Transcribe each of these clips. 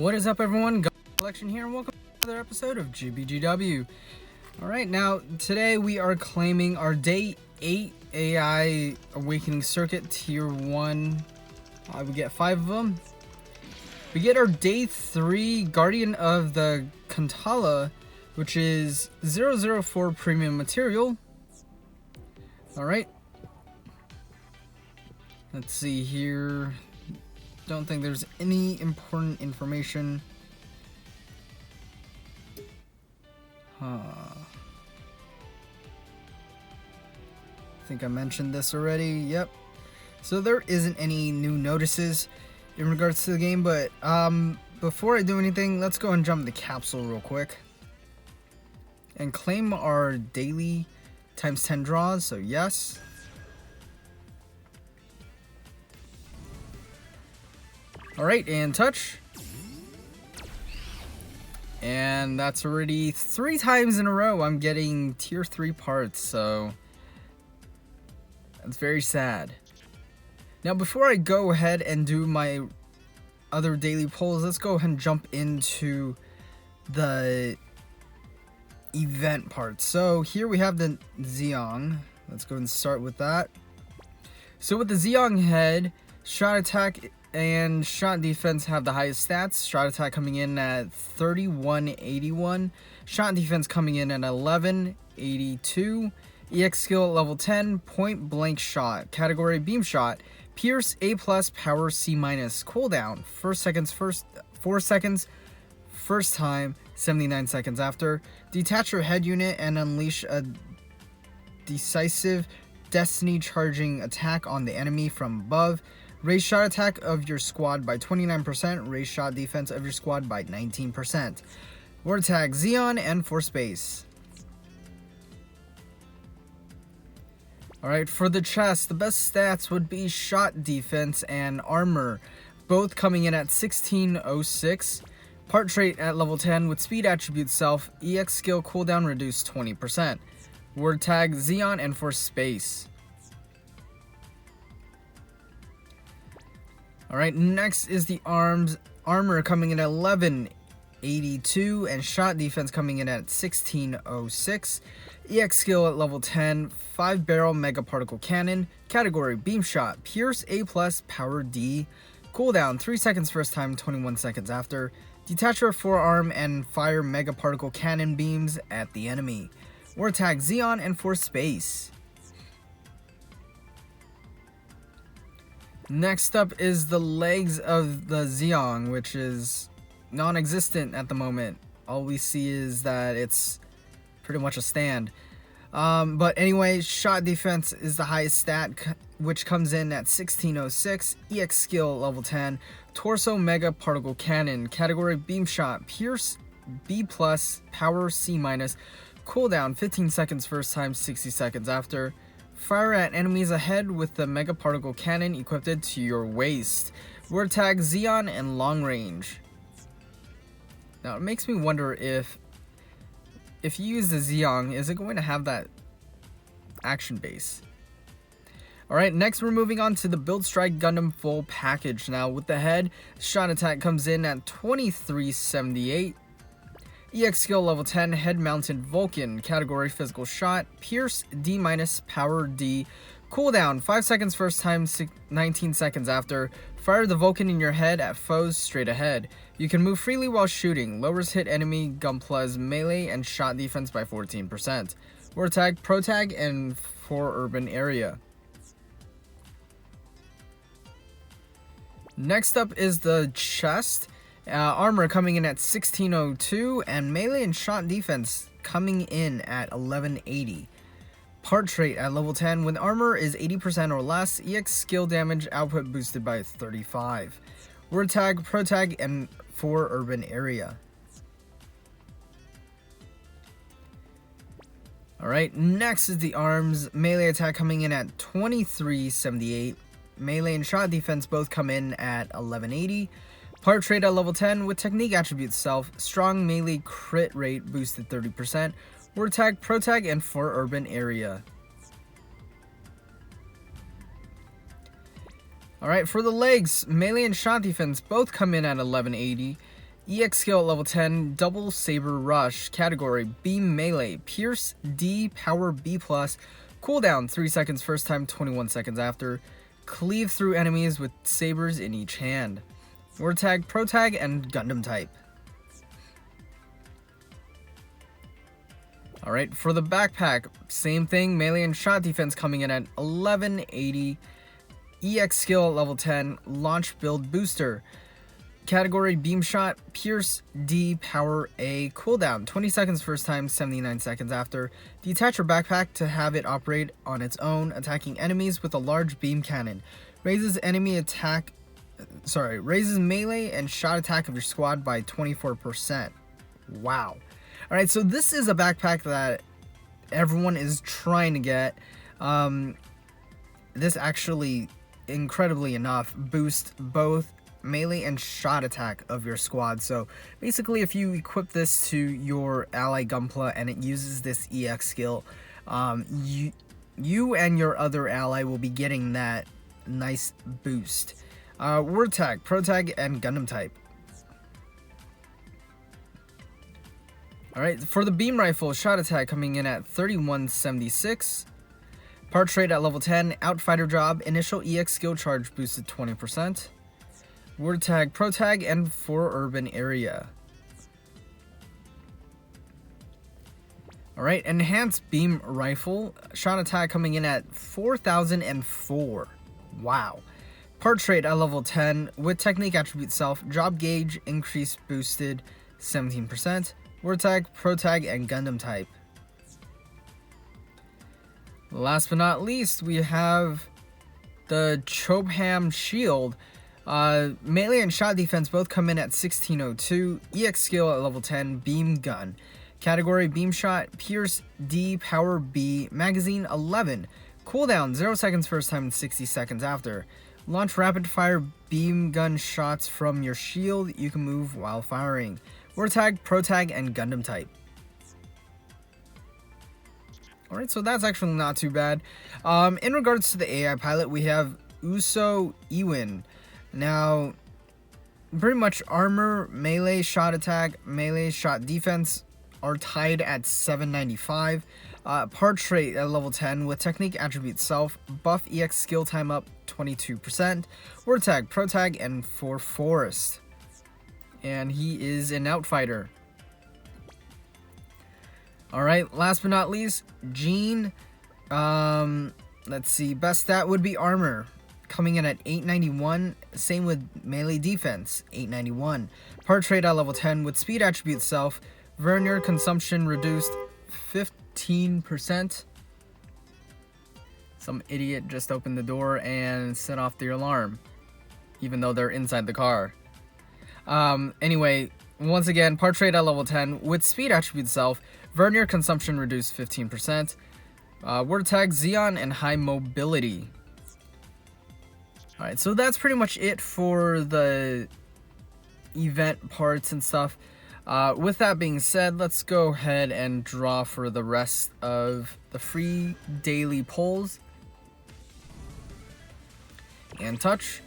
What is up, everyone? Gunpla Collection here, and welcome to another episode of GBGW. Alright, now, today we are claiming our Day 8 AI Awakening Circuit Tier 1. We get 5 of them. We get our Day 3 Guardian of the Kuntala, which is 004 Premium Material. Alright. Let's see here. Don't think there's any important information. I think I mentioned this already. Yep. So there isn't any new notices in regards to the game, but before I do anything, let's go and jump the capsule real quick and claim our daily times 10 draws. So yes. Alright, and touch. And that's already 3 times in a row I'm getting tier 3 parts, so that's very sad. Now, before I go ahead and do my other daily polls, let's go ahead and jump into the event part. So here we have the Zeon. Let's go and start with that. So with the Zeon head, shot attack and shot defense have the highest stats. Shot attack coming in at 3181. Shot defense coming in at 1182. EX skill at level 10. Point blank shot. Category beam shot. Pierce A+, power C-. Cooldown 4 seconds first time, 79 seconds after. Detach your head unit and unleash a decisive destiny charging attack on the enemy from above. Raise shot attack of your squad by 29%. Raise shot defense of your squad by 19%. Word tag Zeon and for space. Alright, for the chest, the best stats would be shot defense and armor, both coming in at 1606. Part trait at level 10 with speed attribute self. EX skill cooldown reduced 20%. Word tag Zeon and for space. Alright, next is the armor coming in at 1182 and shot defense coming in at 1606. EX skill at level 10, 5 barrel mega particle cannon. Category beam shot, pierce A+, power D. Cooldown 3 seconds first time, 21 seconds after. Detach your forearm and fire mega particle cannon beams at the enemy. Word tag Zeon and for space. Next up is the legs of the Zeon, which is non-existent at the moment. All we see is that it's pretty much a stand. But anyway, shot defense is the highest stat, which comes in at 1606. EX skill level 10. Torso mega particle cannon. Category beam shot. Pierce B+, power C-. Cooldown 15 seconds first time, 60 seconds after. Fire at enemies ahead with the mega particle cannon equipped to your waist. Word tag Zeon and long range. Now it makes me wonder if you use the Zeon, is it going to have that action base? Alright, next we're moving on to the Build Strike Gundam full package. Now with the head, shot attack comes in at 2378. EX skill level 10, head mounted Vulcan. Category physical shot, pierce D-, power D. Cooldown 5 seconds first time, 19 seconds after. Fire the Vulcan in your head at foes straight ahead. You can move freely while shooting. Lowers hit enemy Gunpla's melee and shot defense by 14%. Word tag pro tag and for urban area. Next up is the chest. Armor coming in at 1602 and melee and shot defense coming in at 1180. Part trait at level 10 when armor is 80% or less. EX skill damage output boosted by 35. Word tag pro tag and for urban area. Alright, next is the arms. Melee attack coming in at 2378. Melee and shot defense both come in at 1180. Part trait at level 10 with technique attribute self. Strong melee crit rate boosted 30%. Word tag pro tag and for urban area. Alright, for the legs, melee and shot defense both come in at 1180. EX skill at level 10, Double Saber Rush. Category Beam Melee, Pierce D, Power B+, cooldown 3 seconds first time, 21 seconds after. Cleave through enemies with sabers in each hand. Word tag, Pro tag, and Gundam type. Alright, for the backpack, same thing, melee and shot defense coming in at 1180. EX skill at level 10, Launch Build Booster. Category Beam Shot, Pierce D, Power A, cooldown 20 seconds first time, 79 seconds after. Detach your backpack to have it operate on its own, attacking enemies with a large beam cannon. Raises melee and shot attack of your squad by 24%. Wow. Alright, so this is a backpack that everyone is trying to get. This actually, incredibly enough, boosts both melee and shot attack of your squad. So basically, if you equip this to your ally Gunpla and it uses this EX skill, you and your other ally will be getting that nice boost. Word tag, Pro tag, and Gundam type. Alright, for the beam rifle, shot attack coming in at 3176. Parts rate at level 10, outfighter job, initial EX skill charge boosted 20%. Word tag, Pro tag, and for urban area. Alright, enhanced beam rifle, shot attack coming in at 4004. Wow. Parts rate at level 10, with technique attribute self, job gauge increase boosted 17%. Word tag, Pro tag, and Gundam type. Last but not least, we have the Chobham Shield. Melee and shot defense both come in at 1602. EX skill at level 10, Beam Gun. Category Beam Shot, Pierce D, Power B, Magazine 11. Cooldown 0 seconds first time and 60 seconds after. Launch rapid fire beam gun shots from your shield. You can move while firing. Word tag, Pro tag, and Gundam type. Alright, so that's actually not too bad. In regards to the AI pilot, we have Uso Ewin. Now, pretty much armor, melee, shot attack, melee, shot defense are tied at 795. Parts rate at level 10 with technique attribute self, buff EX skill time up 22%. Word tag, Pro tag, and for forest. And he is an outfighter. Alright, last but not least, Jean. Let's see, best stat would be armor, coming in at 891. Same with melee defense, 891. Parts rate at level 10 with speed attribute self, Vernier consumption reduced 15%. Some idiot just opened the door and set off the alarm, even though they're inside the car. Anyway, once again, parts rate at level 10 with speed attribute self, Vernier consumption reduced 15%. Word tag, Zeon, and high mobility. Alright, so that's pretty much it for the event parts and stuff. With that being said, let's go ahead and draw for the rest of the free daily polls. And touch.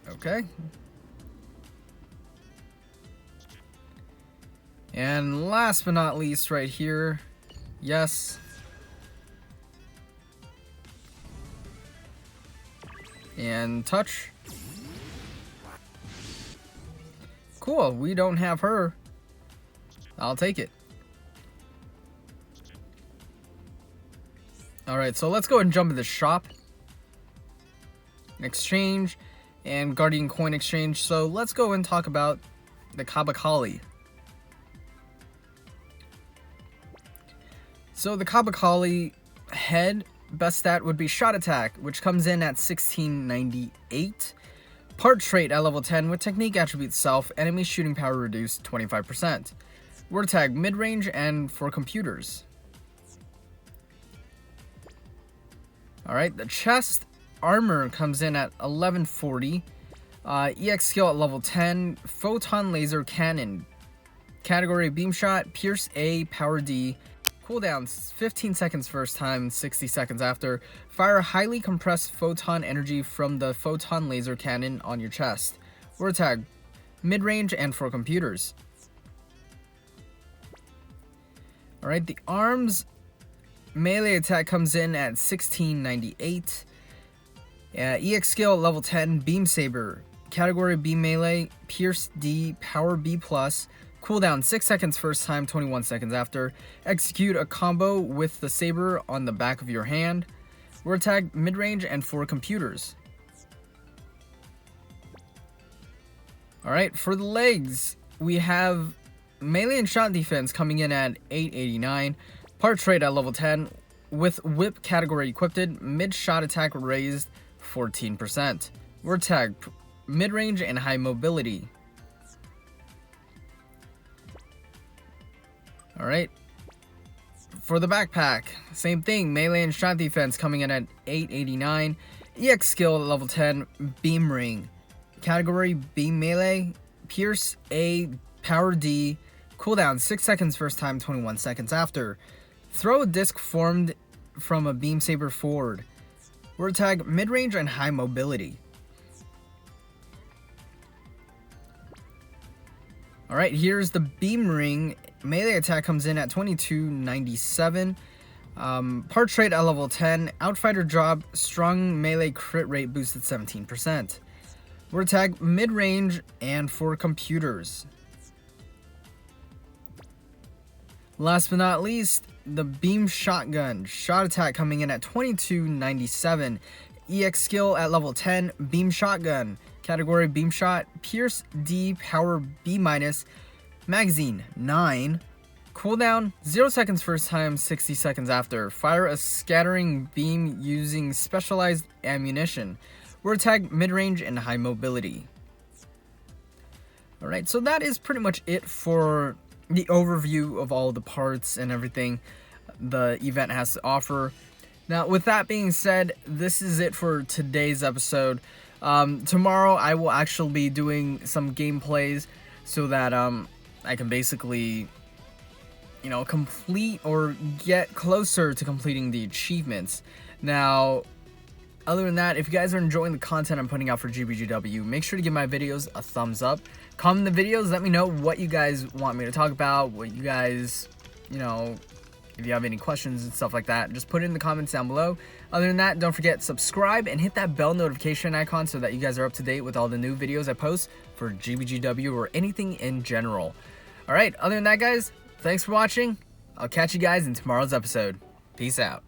Okay. And last but not least right here, yes. And touch. Cool, we don't have her. I'll take it. Alright, so let's go and jump in the shop. Exchange and Guardian Coin Exchange. So let's go and talk about the Kabakali. So the Kabakali head, best stat would be shot attack, which comes in at 1698. Parts rate at level 10 with technique attribute self, enemy shooting power reduced 25%. Word tag, mid-range and for computers. Alright, the chest armor comes in at 1140. EX skill at level 10, photon laser cannon. Category beam shot, Pierce A, Power D. Cooldown 15 seconds first time, 60 seconds after. Fire highly compressed photon energy from the photon laser cannon on your chest. Word tag, mid-range and for computers. Alright, the arms melee attack comes in at 1698. EX skill level 10, Beam Saber. Category B melee, Pierce D, Power B+. Cooldown 6 seconds first time, 21 seconds after. Execute a combo with the saber on the back of your hand. Word tag, mid-range and for computers. Alright, for the legs, we have melee and shot defense coming in at 889. Part trait at level 10. With whip category equipped, mid-shot attack raised 14%. Word tag, mid-range and high mobility. Alright. For the backpack, same thing. Melee and shot defense coming in at 889. EX skill at level 10, Beam Ring. Category B melee, Pierce A, Power D. Cooldown 6 seconds first time, 21 seconds after. Throw a disc formed from a beam saber forward. Word tag, mid-range and high mobility. Alright, here's the Beam Ring. Melee attack comes in at 2297. Part trait at level 10. Outfighter drop. Strong melee crit rate boosted 17%. Word tag, mid-range and for computers. Last but not least, the Beam Shotgun. Shot attack coming in at 2297. EX skill at level 10, Beam Shotgun. Category Beam Shot, Pierce D, Power B-. Magazine 9. Cooldown 0 seconds first time, 60 seconds after. Fire a scattering beam using specialized ammunition. Word tag, mid-range and high mobility. Alright, so that is pretty much it for the overview of all the parts and everything the event has to offer. Now, with that being said, this is it for today's episode. Tomorrow I will actually be doing some gameplays so that I can basically, complete or get closer to completing the achievements. Now, other than that, if you guys are enjoying the content I'm putting out for GBGW, make sure to give my videos a thumbs up. Comment in the videos, let me know what you guys want me to talk about, what you guys, if you have any questions and stuff like that, just put it in the comments down below. Other than that, don't forget, subscribe and hit that bell notification icon so that you guys are up to date with all the new videos I post for GBGW or anything in general. Alright, other than that, guys, thanks for watching. I'll catch you guys in tomorrow's episode. Peace out.